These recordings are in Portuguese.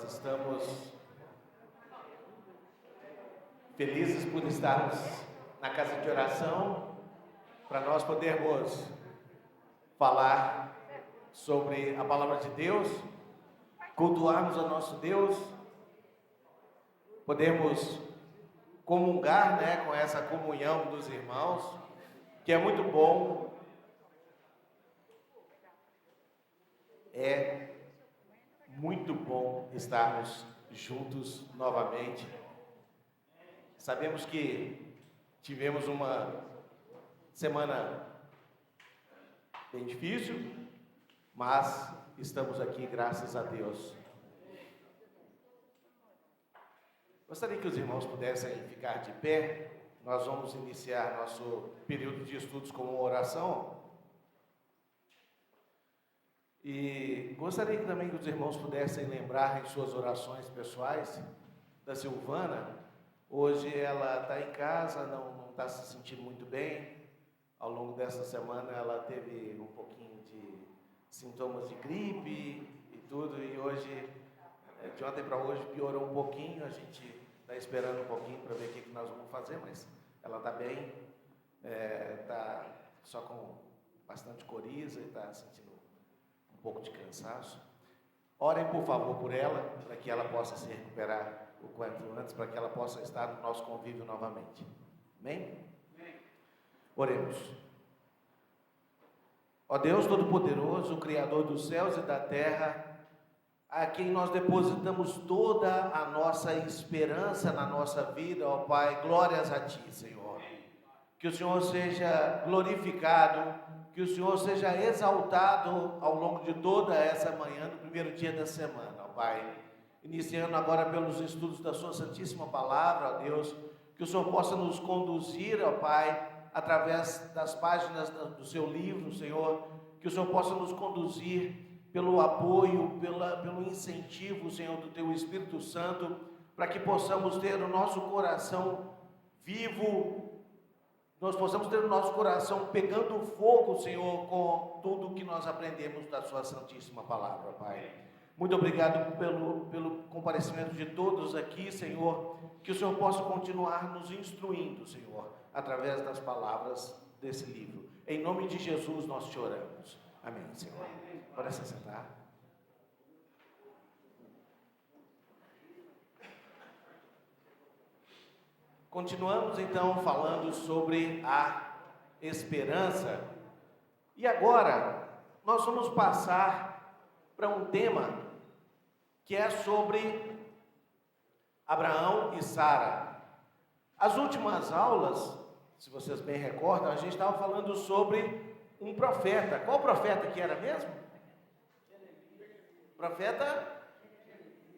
Nós estamos felizes por estarmos na casa de oração, para nós podermos falar sobre a palavra de Deus, cultuarmos ao nosso Deus, podemos comungar, com essa comunhão dos irmãos, que é muito bom. É muito bom estarmos juntos novamente. Sabemos que tivemos uma semana bem difícil, mas estamos aqui graças a Deus. Gostaria que os irmãos pudessem ficar de pé. Nós vamos iniciar nosso período de estudos com uma oração. E gostaria também que os irmãos pudessem lembrar em suas orações pessoais da Silvana. Hoje ela está em casa, não está se sentindo muito bem. Ao longo dessa semana ela teve um pouquinho de sintomas de gripe e tudo. E hoje, de ontem para hoje, piorou um pouquinho. A gente está esperando um pouquinho para ver o que nós vamos fazer, mas ela está bem. Está só com bastante coriza e está sentindo um pouco de cansaço. Orem, por favor, por ela, para que ela possa se recuperar o quanto antes, para que ela possa estar no nosso convívio novamente. Amém? Amém. Oremos. Ó Deus Todo-Poderoso, Criador dos céus e da terra, a quem nós depositamos toda a nossa esperança na nossa vida, ó Pai, glórias a Ti, Senhor. Que o Senhor seja glorificado, que o Senhor seja exaltado ao longo de toda essa manhã, no primeiro dia da semana, ó Pai. Iniciando agora pelos estudos da Sua Santíssima Palavra, ó Deus, que o Senhor possa nos conduzir, ó Pai, através das páginas do Seu livro, Senhor, que o Senhor possa nos conduzir pelo apoio, pelo incentivo, Senhor, do Teu Espírito Santo, para que possamos ter o nosso coração vivo, nós possamos ter o nosso coração pegando fogo, Senhor, com tudo que nós aprendemos da Sua Santíssima Palavra, Pai. Muito obrigado pelo comparecimento de todos aqui, Senhor, que o Senhor possa continuar nos instruindo, Senhor, através das palavras desse livro. Em nome de Jesus nós te oramos. Amém, Senhor. Pode se sentar. Continuamos então falando sobre a esperança. E agora nós vamos passar para um tema que é sobre Abraão e Sara. As últimas aulas, se vocês bem recordam, a gente estava falando sobre um profeta. Qual profeta que era mesmo? Profeta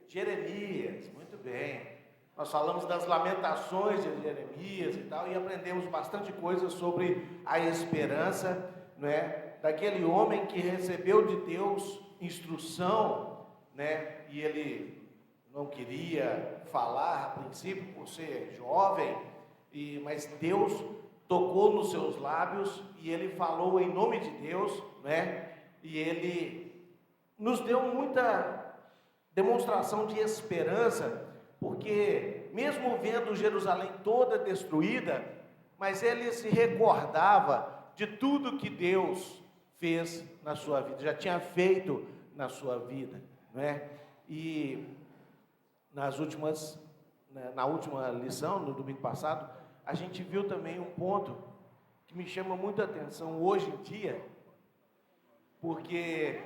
Jeremias. Muito bem. Nós falamos das lamentações de Jeremias e tal, e aprendemos bastante coisa sobre a esperança, daquele homem que recebeu de Deus instrução, e ele não queria falar a princípio por ser jovem, mas Deus tocou nos seus lábios e ele falou em nome de Deus, e ele nos deu muita demonstração de esperança, porque mesmo vendo Jerusalém toda destruída, mas ele se recordava de tudo que Deus fez na sua vida, já tinha feito na sua vida, E na última lição, no domingo passado, a gente viu também um ponto que me chama muita atenção hoje em dia, porque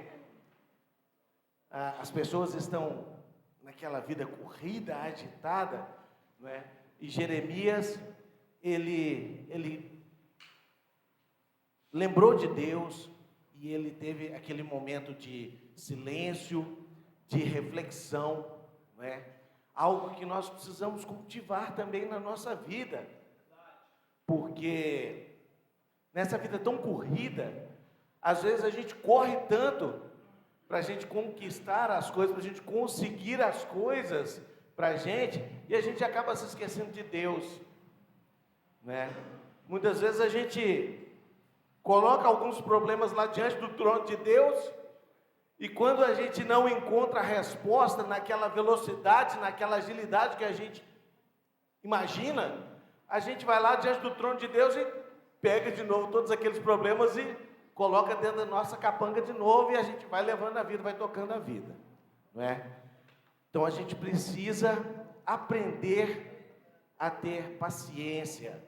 as pessoas estão naquela vida corrida, agitada, E Jeremias, ele lembrou de Deus e ele teve aquele momento de silêncio, de reflexão, Algo que nós precisamos cultivar também na nossa vida, porque nessa vida tão corrida, às vezes a gente corre tanto para a gente conquistar as coisas, para a gente conseguir as coisas para a gente, e a gente acaba se esquecendo de Deus, Muitas vezes a gente coloca alguns problemas lá diante do trono de Deus, E quando a gente não encontra a resposta naquela velocidade, naquela agilidade que a gente imagina, a gente vai lá diante do trono de Deus e pega de novo todos aqueles problemas e coloca dentro da nossa capanga de novo, e a gente vai levando a vida, vai tocando a vida, não é? Então a gente precisa aprender a ter paciência,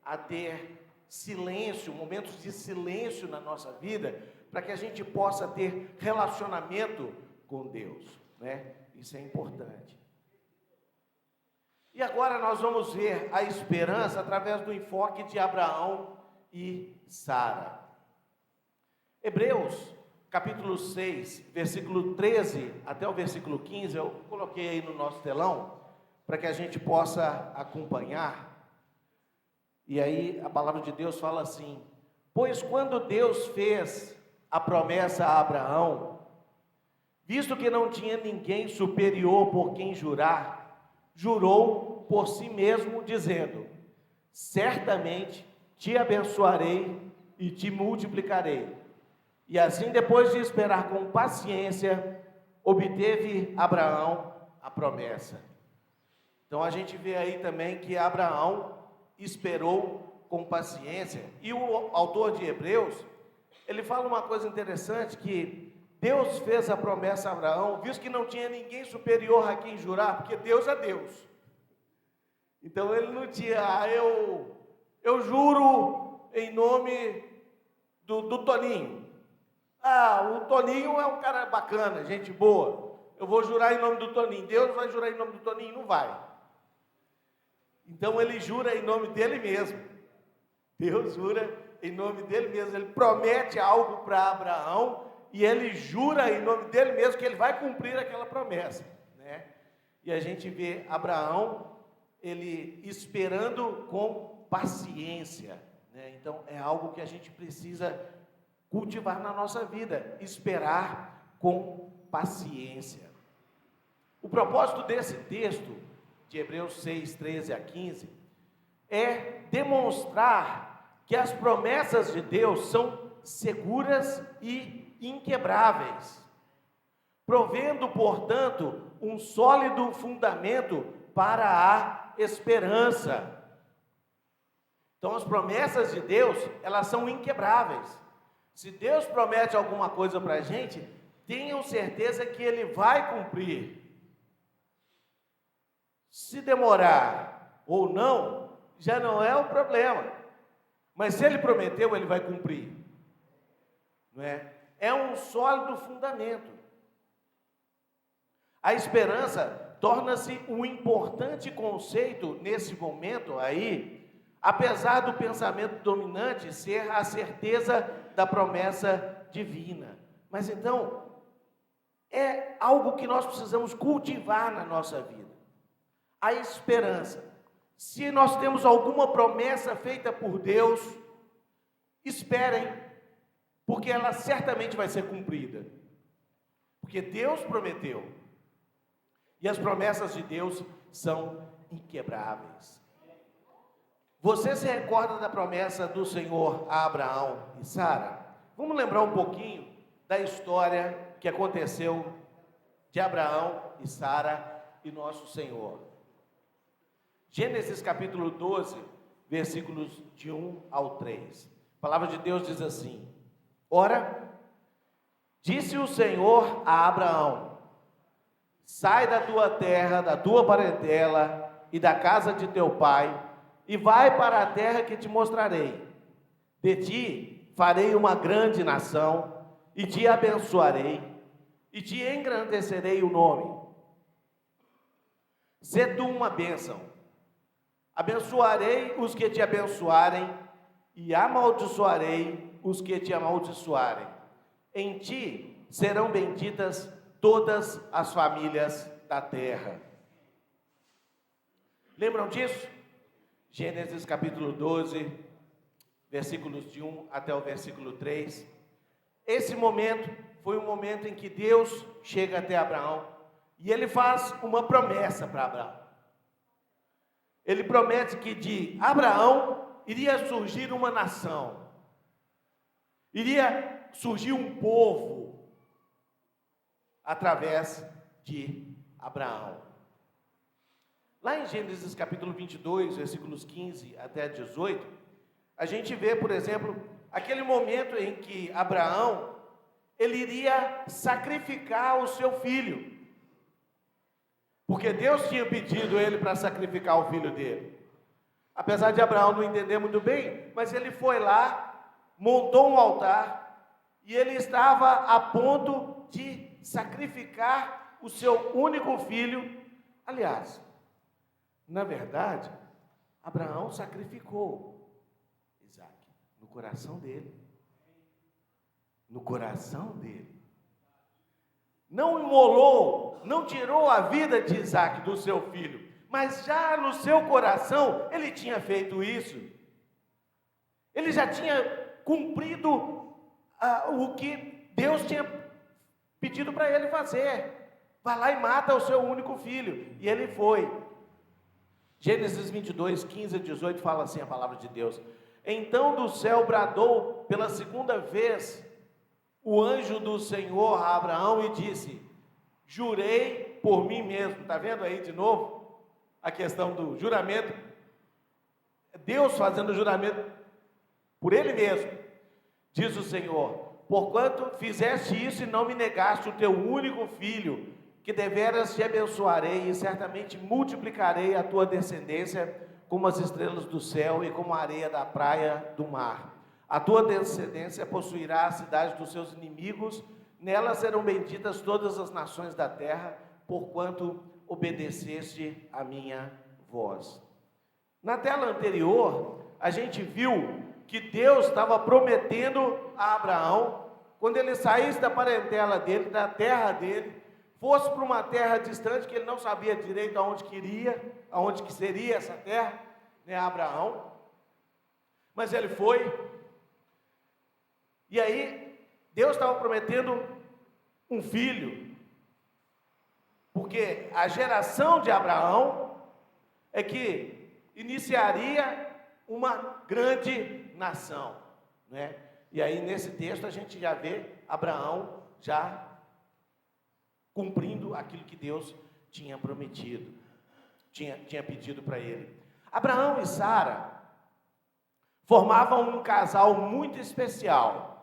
a ter silêncio, momentos de silêncio na nossa vida, para que a gente possa ter relacionamento com Deus, né? Isso é importante. E agora nós vamos ver a esperança através do enfoque de Abraão e Sara. Hebreus, capítulo 6, versículo 13 até o versículo 15, eu coloquei aí no nosso telão, para que a gente possa acompanhar. E aí a palavra de Deus fala assim: pois quando Deus fez a promessa a Abraão, visto que não tinha ninguém superior por quem jurar, jurou por si mesmo, dizendo: certamente te abençoarei e te multiplicarei. E assim, depois de esperar com paciência, obteve Abraão a promessa. Então a gente vê aí também que Abraão esperou com paciência. E o autor de Hebreus, ele fala uma coisa interessante, que Deus fez a promessa a Abraão, visto que não tinha ninguém superior a quem jurar, porque Deus é Deus. Então ele não tinha, eu juro em nome do Toninho. O Toninho é um cara bacana, gente boa. Eu vou jurar em nome do Toninho. Deus vai jurar em nome do Toninho? Não vai. Então ele jura em nome dele mesmo. Deus jura em nome dele mesmo. Ele promete algo para Abraão e ele jura em nome dele mesmo que ele vai cumprir aquela promessa, né? E a gente vê Abraão, ele esperando com paciência, né? Então é algo que a gente precisa cultivar na nossa vida, esperar com paciência. O propósito desse texto de Hebreus 6, 13 a 15 é demonstrar que as promessas de Deus são seguras e inquebráveis, provendo, portanto, um sólido fundamento para a esperança. Então, as promessas de Deus, elas são inquebráveis. Se Deus promete alguma coisa para a gente, tenham certeza que Ele vai cumprir. Se demorar ou não, já não é o problema. Mas se Ele prometeu, Ele vai cumprir. Não é? É um sólido fundamento. A esperança torna-se um importante conceito nesse momento aí, apesar do pensamento dominante ser a certeza da promessa divina. Mas então, é algo que nós precisamos cultivar na nossa vida. A esperança. Se nós temos alguma promessa feita por Deus, esperem, porque ela certamente vai ser cumprida. Porque Deus prometeu. E as promessas de Deus são inquebráveis. Você se recorda da promessa do Senhor a Abraão e Sara? Vamos lembrar um pouquinho da história que aconteceu de Abraão e Sara e nosso Senhor. Gênesis capítulo 12, versículos de 1 ao 3. A palavra de Deus diz assim: ora, disse o Senhor a Abraão: sai da tua terra, da tua parentela e da casa de teu pai, e vai para a terra que te mostrarei. De ti farei uma grande nação, e te abençoarei, e te engrandecerei o nome. Sê tu uma bênção. Abençoarei os que te abençoarem, e amaldiçoarei os que te amaldiçoarem. Em ti serão benditas todas as famílias da terra. Lembram disso? Gênesis capítulo 12, versículos de 1 até o versículo 3. Esse momento foi um momento em que Deus chega até Abraão e ele faz uma promessa para Abraão. Ele promete que de Abraão iria surgir uma nação, iria surgir um povo, através de Abraão. Lá em Gênesis capítulo 22, versículos 15 até 18, a gente vê, por exemplo, aquele momento em que Abraão, ele iria sacrificar o seu filho. Porque Deus tinha pedido ele para sacrificar o filho dele. Apesar de Abraão não entender muito bem, mas ele foi lá, montou um altar, e ele estava a ponto de sacrificar o seu único filho. Aliás, na verdade, Abraão sacrificou Isaac no coração dele. No coração dele. Não imolou, não tirou a vida de Isaac, do seu filho, mas já no seu coração ele tinha feito isso. Ele já tinha cumprido o que Deus tinha pedido para ele fazer. Vai lá e mata o seu único filho. E ele foi. Gênesis 22, 15 a 18 fala assim a palavra de Deus. Então do céu bradou pela segunda vez o anjo do Senhor a Abraão e disse: jurei por mim mesmo. Está vendo aí de novo a questão do juramento? Deus fazendo o juramento por ele mesmo. Diz o Senhor: porquanto fizeste isso e não me negaste o teu único filho, que deveras te abençoarei e certamente multiplicarei a tua descendência como as estrelas do céu e como a areia da praia do mar. A tua descendência possuirá a cidade dos seus inimigos, nela serão benditas todas as nações da terra, porquanto obedeceste a minha voz. Na tela anterior, a gente viu que Deus estava prometendo a Abraão, quando ele saísse da parentela dele, da terra dele, fosse para uma terra distante, que ele não sabia direito aonde queria, aonde que seria essa terra, né, Abraão, mas ele foi. E aí, Deus estava prometendo um filho, porque a geração de Abraão é que iniciaria uma grande nação, né? E aí, nesse texto, a gente já vê Abraão já cumprindo aquilo que Deus tinha prometido, tinha pedido para ele. Abraão e Sara formavam um casal muito especial.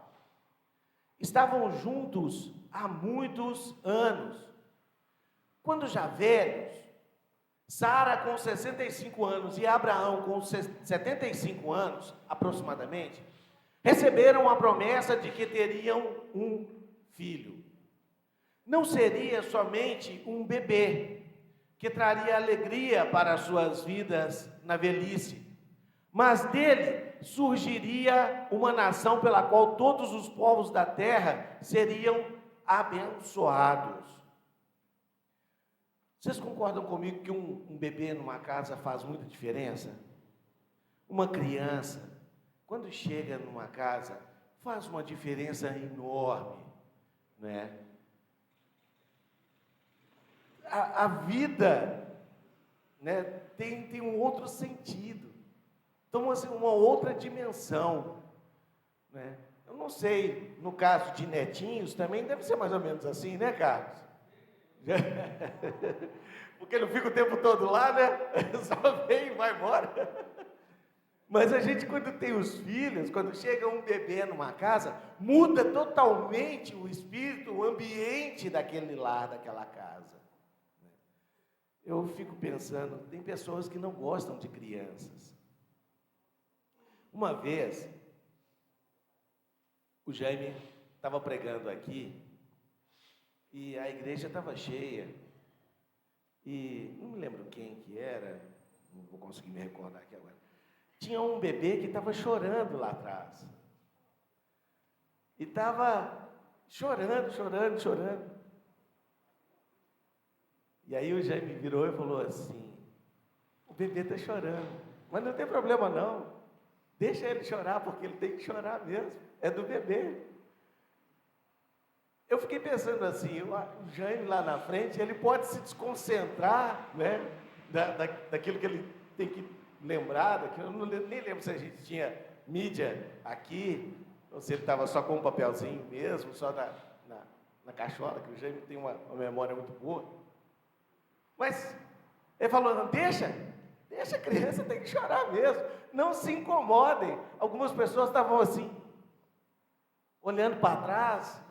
Estavam juntos há muitos anos. Quando já velhos, Sara com 65 anos e Abraão com 75 anos, aproximadamente, receberam a promessa de que teriam um filho. Não seria somente um bebê, que traria alegria para as suas vidas na velhice, mas dele surgiria uma nação pela qual todos os povos da terra seriam abençoados. Vocês concordam comigo que um bebê numa casa faz muita diferença? Uma criança, quando chega numa casa, faz uma diferença enorme, né? A vida, né, tem um outro sentido. Toma assim, uma outra dimensão, né? Eu não sei, no caso de netinhos também deve ser mais ou menos assim, né, Carlos? Porque não fica o tempo todo lá, né? Só vem e vai embora. Mas a gente, quando tem os filhos, quando chega um bebê numa casa, muda totalmente o espírito, o ambiente daquele lar, daquela casa. Eu fico pensando, tem pessoas que não gostam de crianças. Uma vez, o Jaime estava pregando aqui, e a igreja estava cheia, e não me lembro quem que era, não vou conseguir me recordar aqui agora. Tinha um bebê que estava chorando lá atrás, e estava chorando. E aí o Jaime virou e falou assim: o bebê está chorando, mas não tem problema não. Deixa ele chorar, porque ele tem que chorar mesmo. É do bebê. Eu fiquei pensando assim, o Jaime lá na frente, ele pode se desconcentrar, né, daquilo que ele tem que lembrar, daquilo, eu nem lembro se a gente tinha mídia aqui, ou se ele estava só com um papelzinho mesmo, só na cachola, que o Jaime tem uma memória muito boa. Mas ele falou, não, deixa a criança, tem que chorar mesmo, não se incomodem. Algumas pessoas estavam assim, olhando para trás,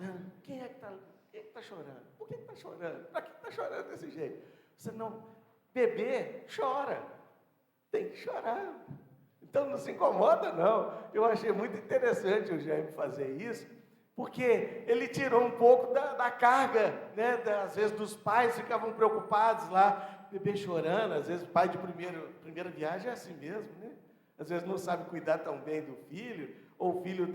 quem é que está chorando? Por que está chorando? Para que está chorando desse jeito? Você não, bebê chora, tem que chorar. Então não se incomoda não. Eu achei muito interessante o Jaime fazer isso, porque ele tirou um pouco da carga, né? Às vezes dos pais ficavam preocupados lá, bebê chorando, às vezes o pai de primeira viagem é assim mesmo, né? Às vezes não sabe cuidar tão bem do filho, ou o filho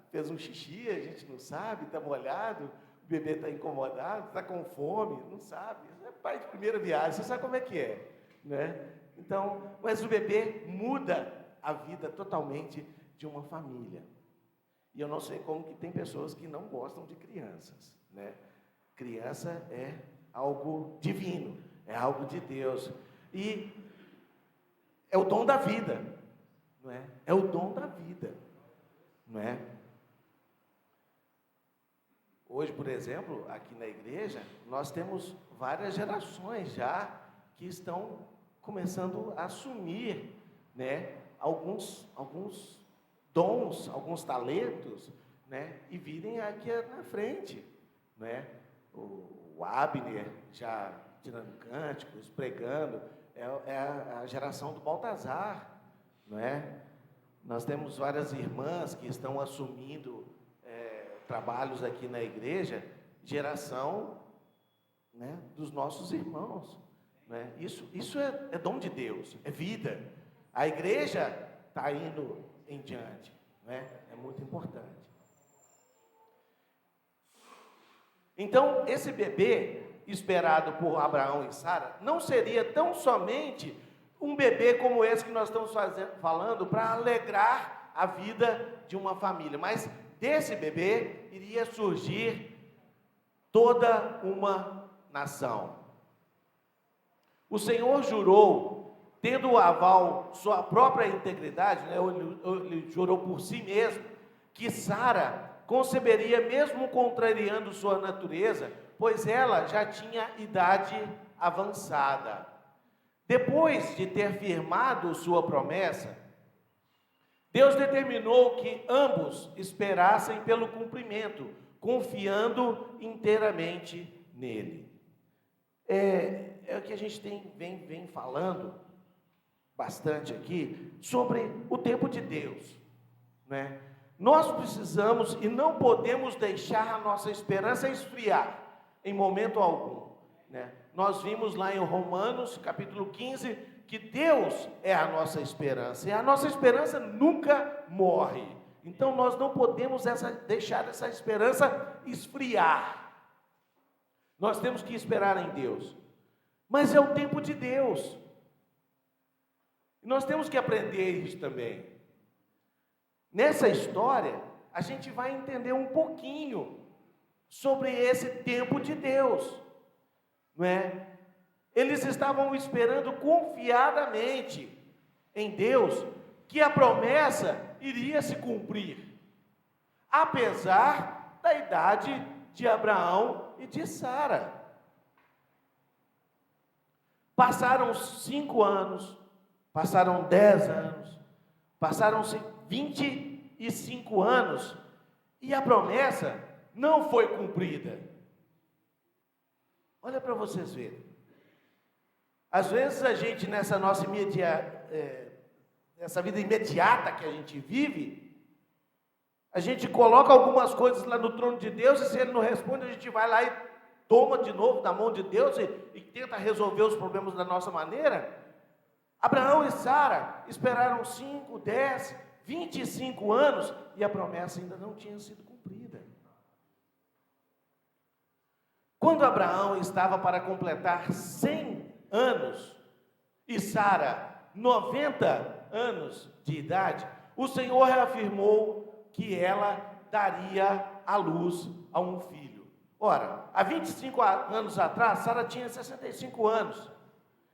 fez um xixi, a gente não sabe, está molhado, o bebê está incomodado, está com fome, não sabe. É pai de primeira viagem, você sabe como é que é, né? Então, mas o bebê muda a vida totalmente de uma família. E eu não sei como que tem pessoas que não gostam de crianças, né? Criança é algo divino, é algo de Deus. E é o dom da vida, não é? É o dom da vida, não é? Hoje, por exemplo, aqui na igreja, nós temos várias gerações já que estão começando a assumir, né, alguns dons, alguns talentos, né, e virem aqui na frente, né? O Abner já tirando cânticos, pregando, é a geração do Baltazar, não é? Nós temos várias irmãs que estão assumindo trabalhos aqui na igreja, geração, né, dos nossos irmãos, né? Isso é dom de Deus, é vida. A igreja está indo em diante, né? É muito importante. Então, esse bebê esperado por Abraão e Sara não seria tão somente um bebê como esse que nós estamos falando para alegrar a vida de uma família, mas desse bebê iria surgir toda uma nação. O Senhor jurou, tendo o aval, sua própria integridade, né, ele jurou por si mesmo, que Sara conceberia mesmo contrariando sua natureza, pois ela já tinha idade avançada. Depois de ter firmado sua promessa, Deus determinou que ambos esperassem pelo cumprimento, confiando inteiramente nele. É o que a gente vem falando bastante aqui sobre o tempo de Deus, né? Nós precisamos e não podemos deixar a nossa esperança esfriar em momento algum, né? Nós vimos lá em Romanos, capítulo 15, que Deus é a nossa esperança, e a nossa esperança nunca morre. Então nós não podemos deixar essa esperança esfriar. Nós temos que esperar em Deus, mas é o tempo de Deus. Nós temos que aprender isso também. Nessa história, a gente vai entender um pouquinho sobre esse tempo de Deus, não é? Eles estavam esperando confiadamente em Deus que a promessa iria se cumprir, apesar da idade de Abraão e de Sara. Passaram 5 anos, passaram 10 anos, passaram-se 25 anos e a promessa não foi cumprida. Olha para vocês verem. Às vezes a gente, nessa nossa essa vida imediata que a gente vive, a gente coloca algumas coisas lá no trono de Deus, e se Ele não responde, a gente vai lá e toma de novo da mão de Deus e tenta resolver os problemas da nossa maneira. Abraão e Sara esperaram 5, 10, 25 anos e a promessa ainda não tinha sido cumprida. Quando Abraão estava para completar 100 anos e Sara 90 anos de idade, o Senhor reafirmou que ela daria à luz a um filho. Ora, há 25 anos atrás, Sara tinha 65 anos,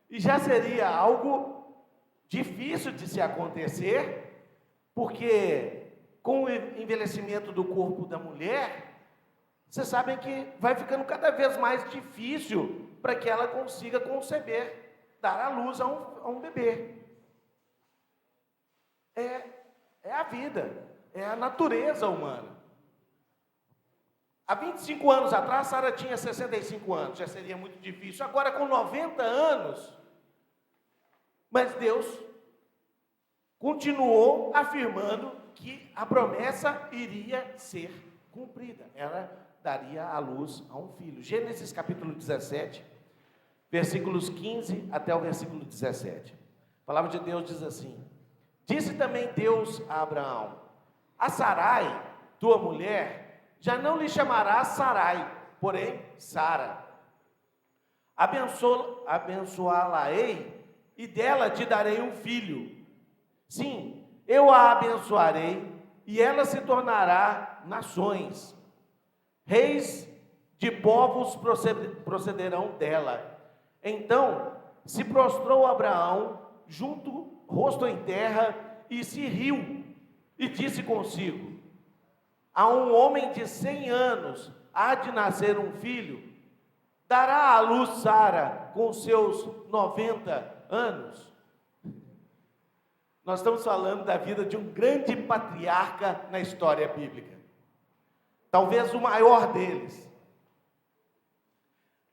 e já seria algo difícil de se acontecer, porque com o envelhecimento do corpo da mulher, vocês sabem que vai ficando cada vez mais difícil para que ela consiga conceber, dar à luz a um bebê. É a vida, é a natureza humana. Há 25 anos atrás, Sara tinha 65 anos, já seria muito difícil. Agora, com 90 anos, mas Deus continuou afirmando que a promessa iria ser cumprida. Ela daria à luz a um filho. Gênesis capítulo 17, versículos 15 até o versículo 17. A palavra de Deus diz assim: Disse também Deus a Abraão: A Sarai, tua mulher, já não lhe chamarás Sarai, porém Sara. Abençoá-la-ei, e dela te darei um filho. Sim, eu a abençoarei, e ela se tornará nações. Reis de povos procederão dela. Então se prostrou Abraão, junto, rosto em terra, e se riu, e disse consigo: A um homem de 100 anos há de nascer um filho, dará à luz Sara com seus 90 anos. Nós estamos falando da vida de um grande patriarca na história bíblica, talvez o maior deles,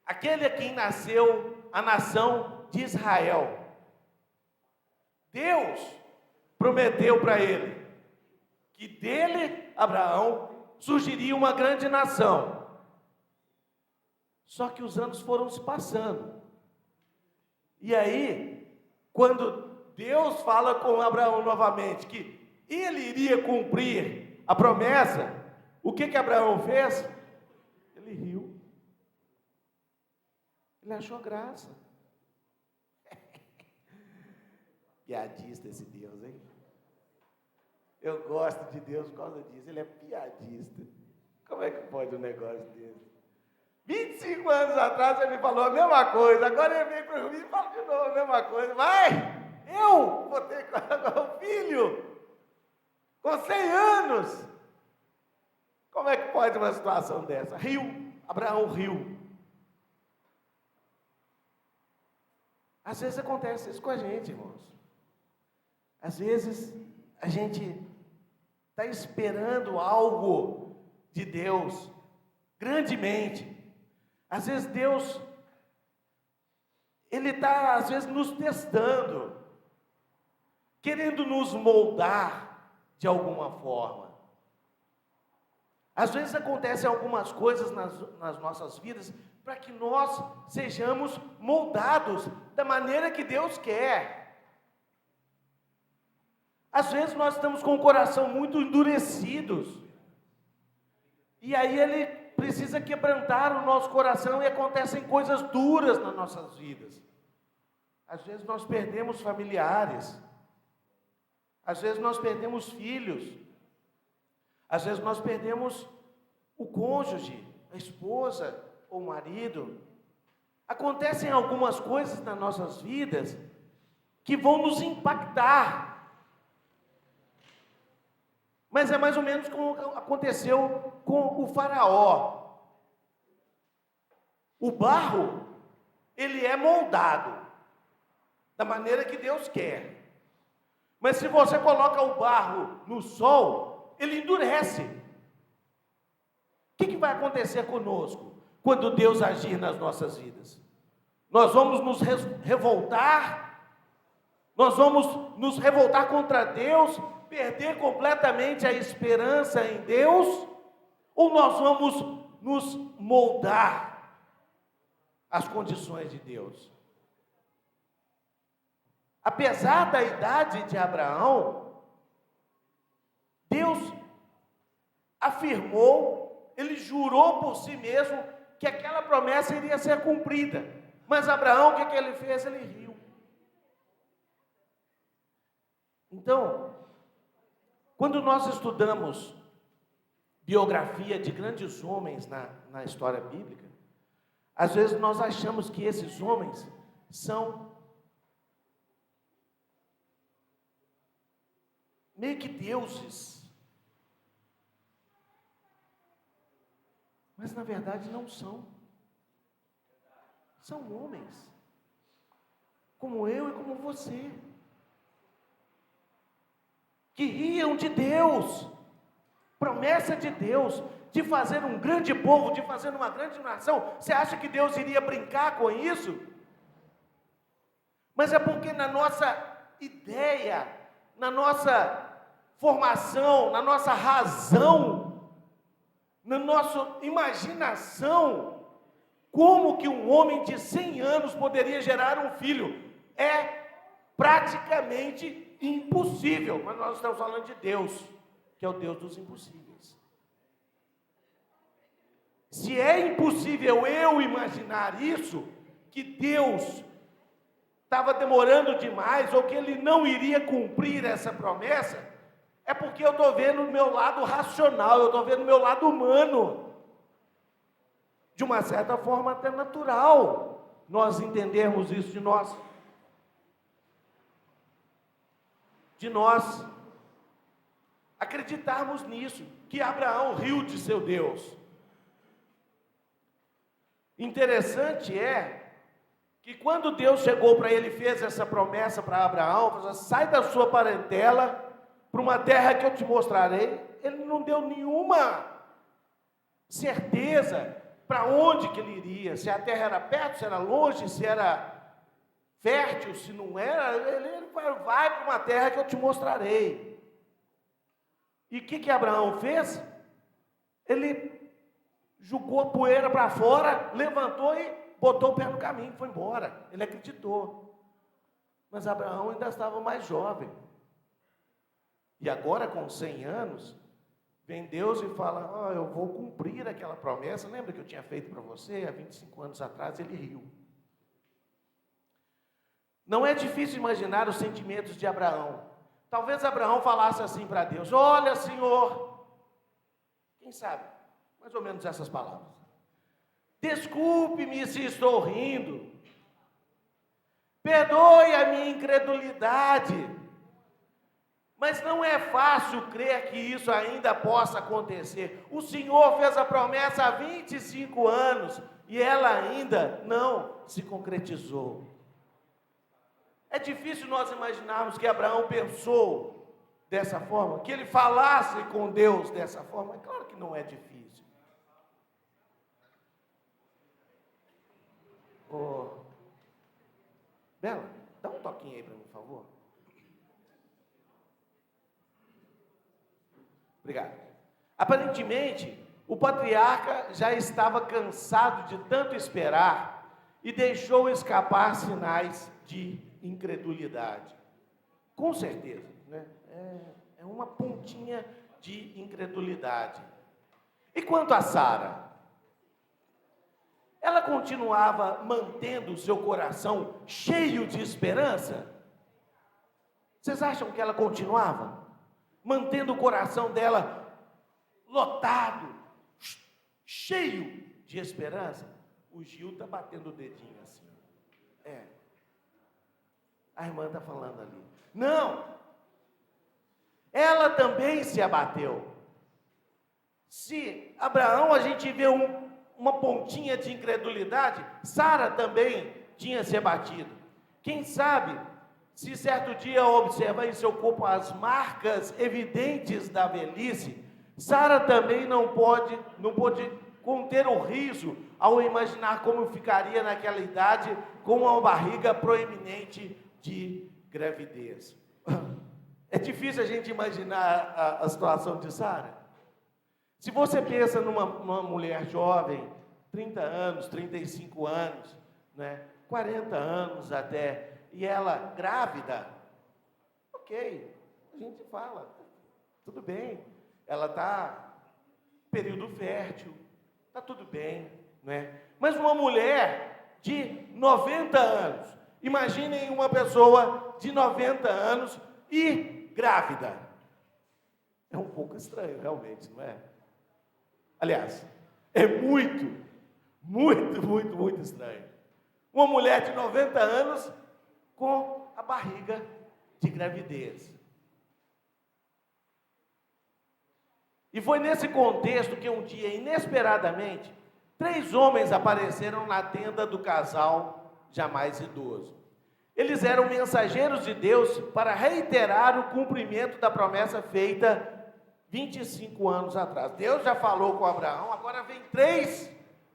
aquele a quem nasceu a nação de Israel. Deus prometeu para ele que dele, Abraão, surgiria uma grande nação. Só que os anos foram se passando. E aí, quando Deus fala com Abraão novamente que ele iria cumprir a promessa, o que Abraão fez? Ele riu. Ele achou graça. Piadista esse Deus, hein? Eu gosto de Deus por causa disso. Ele é piadista. Como é que pode um negócio desse? 25 anos atrás ele falou a mesma coisa. Agora ele vem para mim e fala de novo a mesma coisa. Vai! Eu vou ter um filho com 100 anos. Como é que pode uma situação dessa? Riu. Abraão riu. Às vezes acontece isso com a gente, irmãos. Às vezes a gente está esperando algo de Deus grandemente. Às vezes Deus, Ele está às vezes nos testando, querendo nos moldar de alguma forma. Às vezes acontecem algumas coisas nas nossas vidas para que nós sejamos moldados da maneira que Deus quer. Às vezes nós estamos com o coração muito endurecidos, e aí Ele precisa quebrantar o nosso coração e acontecem coisas duras nas nossas vidas. Às vezes nós perdemos familiares, às vezes nós perdemos filhos, às vezes nós perdemos o cônjuge, a esposa ou o marido. Acontecem algumas coisas nas nossas vidas que vão nos impactar. Mas é mais ou menos como aconteceu com o faraó. O barro, ele é moldado da maneira que Deus quer. Mas se você coloca o barro no sol, ele endurece. O que vai acontecer conosco quando Deus agir nas nossas vidas? Nós vamos nos revoltar, nós vamos nos revoltar contra Deus, perder completamente a esperança em Deus, ou nós vamos nos moldar às condições de Deus? Apesar da idade de Abraão, Deus afirmou, Ele jurou por si mesmo que aquela promessa iria ser cumprida. Mas Abraão, o que ele fez? Ele riu. Então, quando nós estudamos biografia de grandes homens na história bíblica, às vezes nós achamos que esses homens são meio que deuses. Mas na verdade não são. São homens, como eu e como você, que riam de Deus, promessa de Deus, de fazer um grande povo, de fazer uma grande nação. Você acha que Deus iria brincar com isso? Mas é porque na nossa ideia, na nossa formação, na nossa razão, na nossa imaginação, como que um homem de 100 anos poderia gerar um filho? É praticamente impossível. Mas nós estamos falando de Deus, que é o Deus dos impossíveis. Se é impossível eu imaginar isso, que Deus estava demorando demais, ou que Ele não iria cumprir essa promessa, é porque eu estou vendo o meu lado racional, eu estou vendo o meu lado humano. De uma certa forma até natural, nós entendermos isso de nós. De nós acreditarmos nisso, que Abraão riu de seu Deus. Interessante é que quando Deus chegou para ele e fez essa promessa para Abraão, falou: sai da sua parentela para uma terra que eu te mostrarei, ele não deu nenhuma certeza para onde que ele iria, se a terra era perto, se era longe, se era fértil, se não era. Ele vai para uma terra que eu te mostrarei. E o que Abraão fez? Ele jogou a poeira para fora, levantou e botou o pé no caminho, foi embora. Ele acreditou. Mas Abraão ainda estava mais jovem. E agora, com 100 anos, vem Deus e fala: eu vou cumprir aquela promessa. Lembra que eu tinha feito para você há 25 anos atrás? Ele riu. Não é difícil imaginar os sentimentos de Abraão. Talvez Abraão falasse assim para Deus: olha, Senhor, quem sabe, mais ou menos essas palavras: desculpe-me se estou rindo, perdoe a minha incredulidade, mas não é fácil crer que isso ainda possa acontecer. O Senhor fez a promessa há 25 anos e ela ainda não se concretizou. É difícil nós imaginarmos que Abraão pensou dessa forma, que ele falasse com Deus dessa forma. É claro que não é difícil. Bela, dá um toquinho aí para mim, por favor. Obrigado. Aparentemente, o patriarca já estava cansado de tanto esperar e deixou escapar sinais de incredulidade. Com certeza, né? É uma pontinha de incredulidade. E quanto a Sara? Ela continuava mantendo o seu coração cheio de esperança? Vocês acham que ela continuava mantendo o coração dela lotado, cheio de esperança? O Gil está batendo o dedinho assim. A irmã está falando ali. Não! Ela também se abateu. Se Abraão a gente vê uma pontinha de incredulidade, Sara também tinha se abatido. Quem sabe, se certo dia observa em seu corpo as marcas evidentes da velhice, Sara também não pôde conter o riso ao imaginar como ficaria naquela idade com uma barriga proeminente de gravidez. É difícil a gente imaginar a situação de Sara. Se você pensa numa mulher jovem, 30 anos, 35 anos, né, 40 anos até, e ela grávida, ok, a gente fala, tudo bem, ela está período fértil, está tudo bem, né? Mas uma mulher de 90 anos, imaginem uma pessoa de 90 anos e grávida. É um pouco estranho, realmente, não é? Aliás, é muito estranho. Uma mulher de 90 anos com a barriga de gravidez. E foi nesse contexto que um dia, inesperadamente, 3 homens apareceram na tenda do casal já mais idoso. Eles eram mensageiros de Deus para reiterar o cumprimento da promessa feita 25 anos atrás. Deus já falou com Abraão, agora vem 3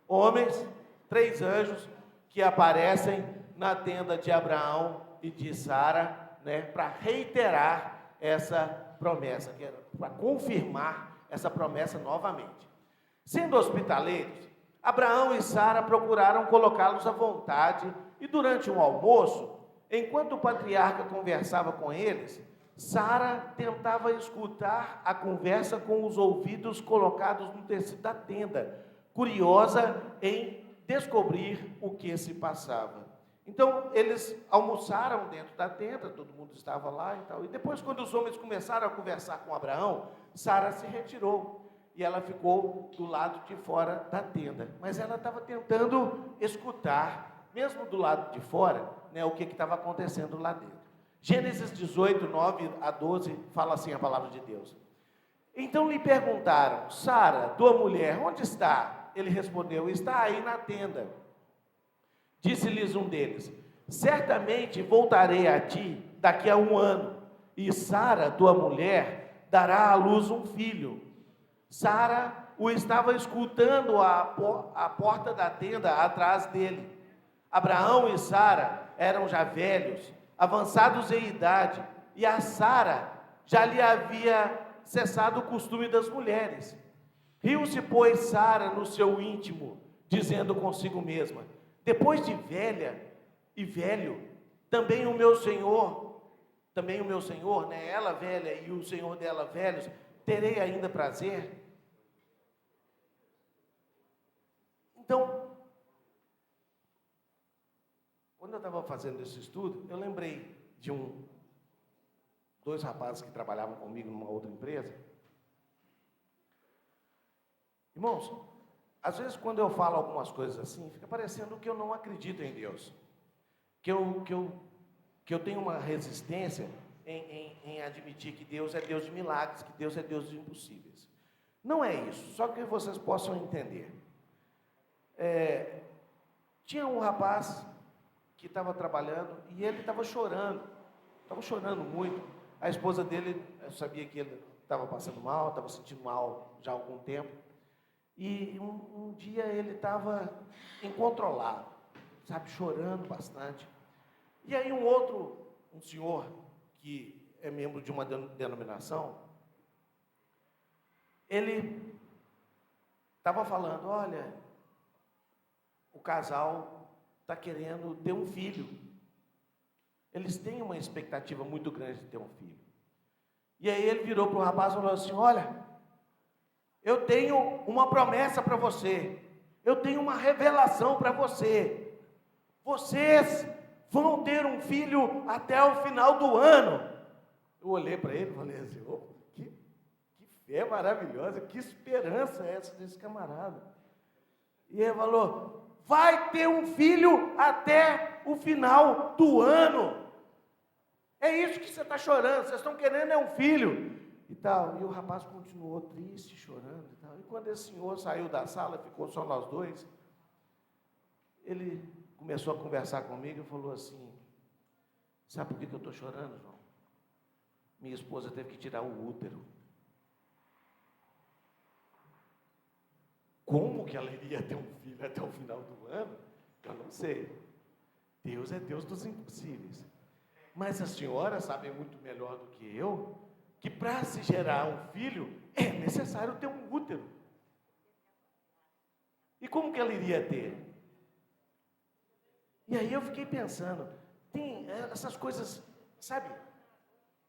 homens, 3 anjos que aparecem na tenda de Abraão e de Sara, né, para reiterar essa promessa, para confirmar essa promessa novamente. Sendo hospitaleiros, Abraão e Sara procuraram colocá-los à vontade e durante um almoço, enquanto o patriarca conversava com eles, Sara tentava escutar a conversa com os ouvidos colocados no tecido da tenda, curiosa em descobrir o que se passava. Então, eles almoçaram dentro da tenda, todo mundo estava lá e tal. E depois, quando os homens começaram a conversar com Abraão, Sara se retirou e ela ficou do lado de fora da tenda. Mas ela estava tentando escutar, mesmo do lado de fora, né, o que estava acontecendo lá dentro. Gênesis 18, 9 a 12, fala assim a palavra de Deus. Então lhe perguntaram, Sara, tua mulher, onde está? Ele respondeu, está aí na tenda. Disse-lhes um deles, certamente voltarei a ti daqui a 1 ano, e Sara, tua mulher, dará à luz um filho. Sara o estava escutando à porta da tenda atrás dele. Abraão e Sara eram já velhos, avançados em idade, e a Sara já lhe havia cessado o costume das mulheres. Riu-se, pois, Sara no seu íntimo, dizendo consigo mesma, depois de velha e velho, também o meu Senhor, né, ela velha e o Senhor dela velhos, terei ainda prazer? Então, quando eu estava fazendo esse estudo, eu lembrei de 2 rapazes que trabalhavam comigo numa outra empresa. Irmãos, às vezes quando eu falo algumas coisas assim, fica parecendo que eu não acredito em Deus. Que eu tenho uma resistência em admitir que Deus é Deus de milagres, que Deus é Deus de impossíveis. Não é isso, só que vocês possam entender. Tinha um rapaz que estava trabalhando e ele estava chorando muito. A esposa dele, eu sabia que ele estava passando mal, estava sentindo mal já há algum tempo. E um dia ele estava incontrolável, sabe, chorando bastante. E aí um senhor que é membro de uma denominação, ele estava falando, olha, o casal está querendo ter um filho. Eles têm uma expectativa muito grande de ter um filho. E aí ele virou para o rapaz e falou assim, olha, eu tenho uma promessa para você, eu tenho uma revelação para você, vocês vão ter um filho até o final do ano. Eu olhei para ele e falei assim, oh, que fé maravilhosa, que esperança é essa desse camarada. E ele falou, vai ter um filho até o final do ano. É isso que você está chorando, vocês estão querendo é um filho. E tal, e o rapaz continuou triste, chorando e tal. E quando esse senhor saiu da sala, ficou só nós dois, ele começou a conversar comigo e falou assim, sabe por que eu estou chorando, João? Minha esposa teve que tirar o útero. Como que ela iria ter um filho até o final do ano? Eu não sei. Deus é Deus dos impossíveis. Mas as senhoras sabem muito melhor do que eu, que para se gerar um filho, é necessário ter um útero. E como que ela iria ter? E aí eu fiquei pensando, tem essas coisas, sabe,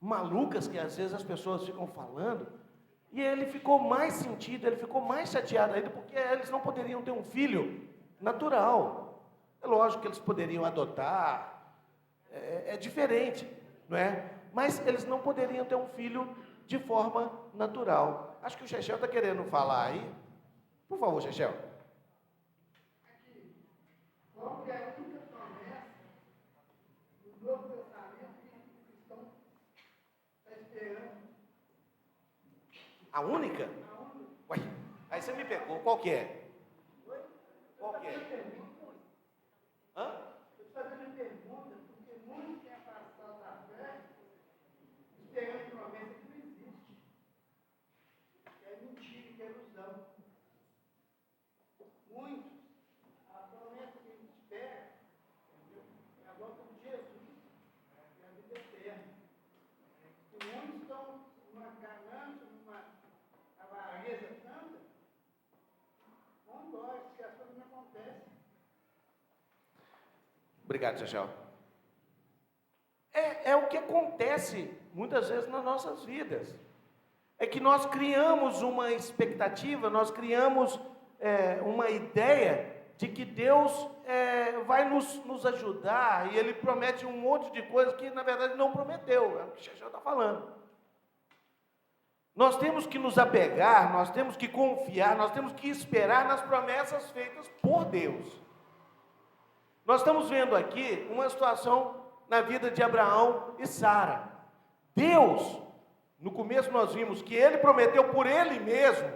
malucas que às vezes as pessoas ficam falando, e ele ficou mais sentido, ele ficou mais chateado ainda, porque eles não poderiam ter um filho natural. É lógico que eles poderiam adotar, é diferente, não é? Mas eles não poderiam ter um filho de forma natural. Acho que o Chechel está querendo falar aí. Por favor, Chechel. Qual que é a única promessa do Novo Testamento que o cristão está esperando? A única? A Ué, aí você me pegou, qual que é? Qual que é? Hã? Estou te fazendo uma pergunta, porque muitos têm afastado da fé, esperando promessa que não existe. Que é mentira, que é ilusão. Muitos, a promessa que a gente espera, é a volta de Jesus, é a vida eterna. E muitos estão numa ganância, numa avareza tanta, vão embora, porque as coisas não acontecem. Obrigado, Chachau. É o que acontece muitas vezes nas nossas vidas. É que nós criamos uma expectativa, nós criamos uma ideia de que Deus vai nos ajudar, e Ele promete um monte de coisas que na verdade não prometeu, é o que o Chachau está falando. Nós temos que nos apegar, nós temos que confiar, nós temos que esperar nas promessas feitas por Deus. Nós estamos vendo aqui uma situação na vida de Abraão e Sara. Deus, no começo nós vimos que Ele prometeu por Ele mesmo,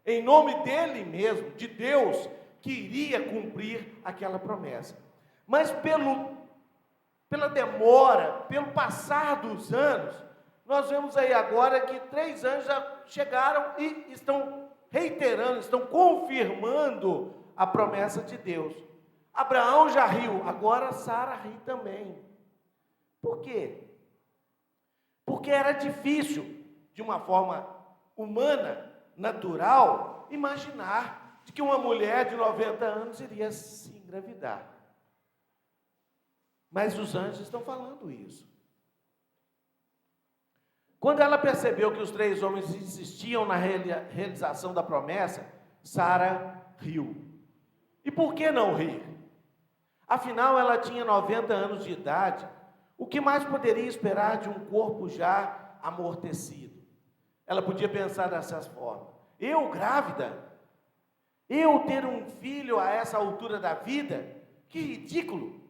em nome dEle mesmo, de Deus, que iria cumprir aquela promessa. Mas pela demora, pelo passar dos anos, nós vemos aí agora que 3 anjos já chegaram e estão reiterando, estão confirmando a promessa de Deus. Abraão já riu, agora Sara ri também. Por quê? Porque era difícil, de uma forma humana, natural, imaginar de que uma mulher de 90 anos iria se engravidar. Mas os anjos estão falando isso. Quando ela percebeu que os 3 homens insistiam na realização da promessa, Sara riu. E por que não rir? Afinal, ela tinha 90 anos de idade. O que mais poderia esperar de um corpo já amortecido? Ela podia pensar dessas formas. Eu, grávida? Eu ter um filho a essa altura da vida? Que ridículo!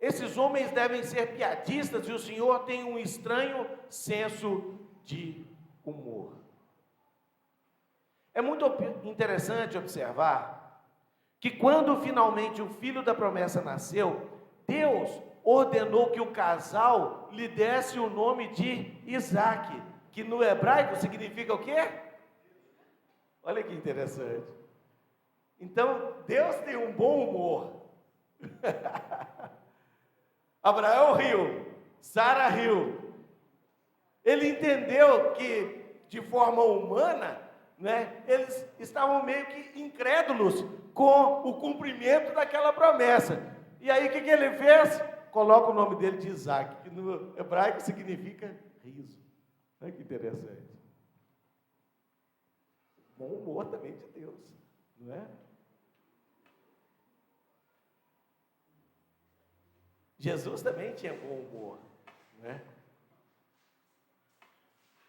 Esses homens devem ser piadistas e o Senhor tem um estranho senso de humor. É muito interessante observar que quando finalmente o filho da promessa nasceu, Deus ordenou que o casal lhe desse o nome de Isaac, que no hebraico significa o quê? Olha que interessante. Então, Deus tem um bom humor. Abraão riu, Sara riu. Ele entendeu que, de forma humana, eles estavam meio que incrédulos com o cumprimento daquela promessa. E aí o que ele fez? Coloca o nome dele de Isaac, que no hebraico significa riso. Olha que interessante. Bom humor também de Deus, não é? Jesus também tinha bom humor, não é?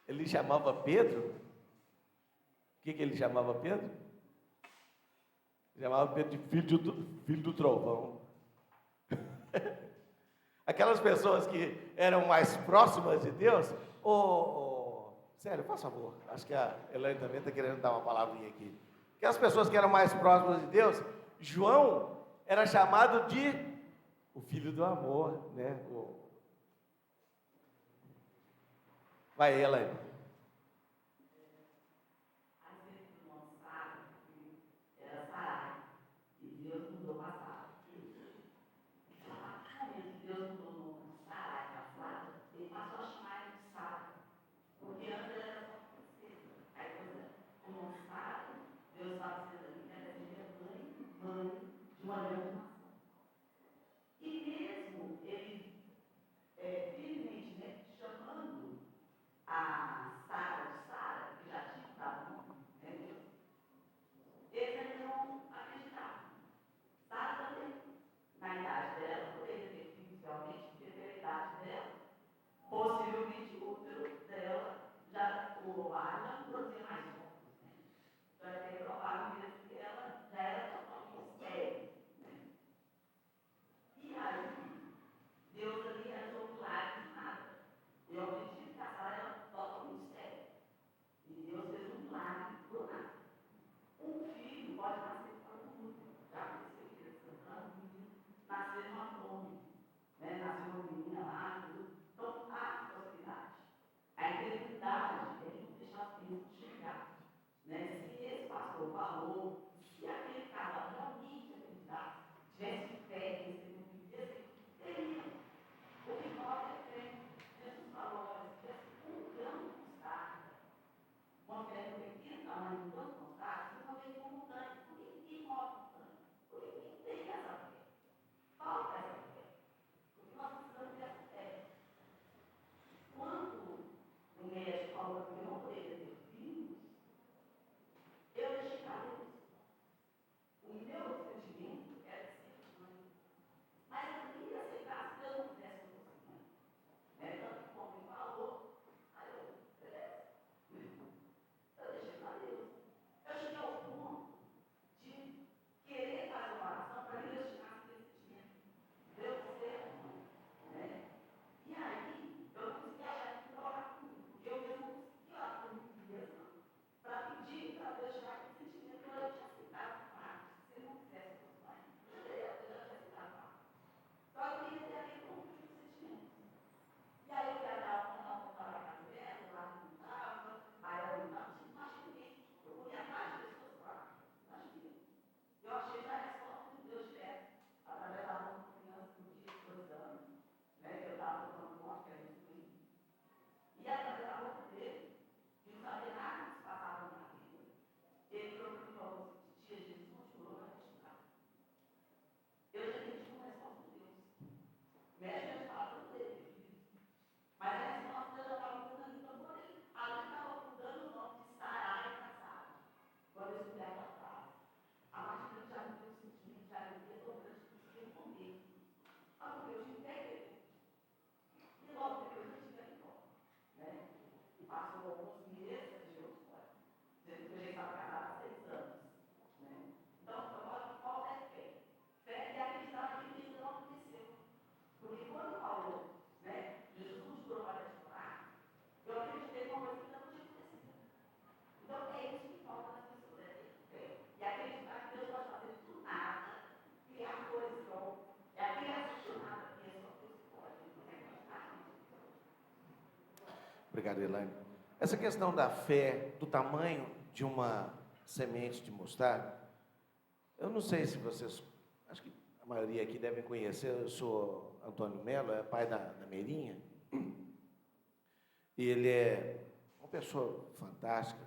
Ele chamava Pedro. O que ele chamava Pedro? Ele chamava Pedro de filho do trovão. Aquelas pessoas que eram mais próximas de Deus. Sério, por favor, acho que a Elaine também está querendo dar uma palavrinha aqui. Aquelas pessoas que eram mais próximas de Deus, João era chamado de o filho do amor, né? Vai, Elaine. A Obrigado, Elaine. Essa questão da fé, do tamanho de uma semente de mostarda, eu não sei se vocês, acho que a maioria aqui devem conhecer, eu sou Antônio Melo, é pai da Meirinha, e ele é uma pessoa fantástica,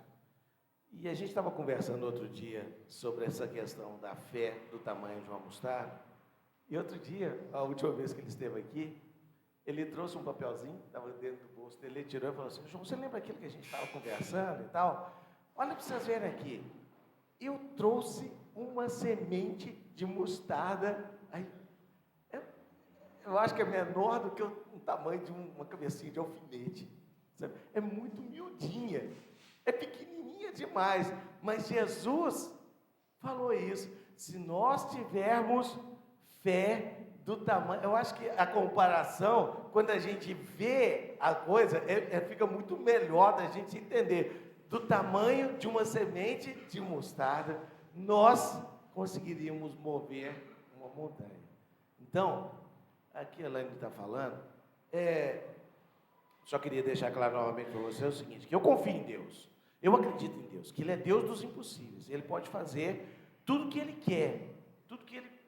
e a gente estava conversando outro dia sobre essa questão da fé, do tamanho de uma mostarda, e outro dia, a última vez que ele esteve aqui, ele trouxe um papelzinho, estava dentro do bolso dele, ele tirou e falou assim: João, você lembra aquilo que a gente estava conversando e tal? Olha para vocês verem aqui, eu trouxe uma semente de mostarda, aí, eu acho que é menor do que o tamanho de uma cabecinha de alfinete, sabe? É muito miudinha, é pequenininha demais, mas Jesus falou isso, se nós tivermos fé do tamanho, eu acho que a comparação, quando a gente vê a coisa, fica muito melhor da gente entender, do tamanho de uma semente de mostarda, nós conseguiríamos mover uma montanha. Então, aqui a Elaine está falando, só queria deixar claro novamente para você o seguinte, que eu confio em Deus, eu acredito em Deus, que Ele é Deus dos impossíveis, Ele pode fazer tudo o que Ele quer, tudo que Ele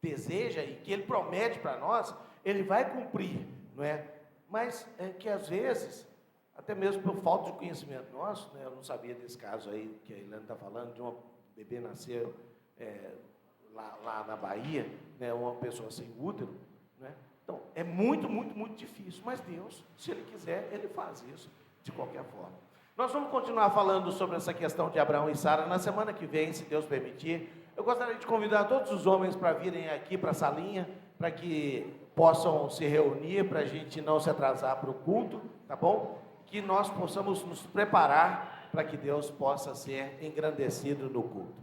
deseja e que Ele promete para nós, Ele vai cumprir, não é? Mas é que às vezes, até mesmo por falta de conhecimento nosso, né, eu não sabia desse caso aí que a Ilana está falando, de uma bebê nasceu lá na Bahia, né, uma pessoa sem útero, né? Então, é muito, muito, muito difícil, mas Deus, se Ele quiser, Ele faz isso de qualquer forma. Nós vamos continuar falando sobre essa questão de Abraão e Sara na semana que vem, se Deus permitir. Eu gostaria de convidar todos os homens para virem aqui para a salinha, para que possam se reunir, para a gente não se atrasar para o culto, tá bom? Que nós possamos nos preparar para que Deus possa ser engrandecido no culto.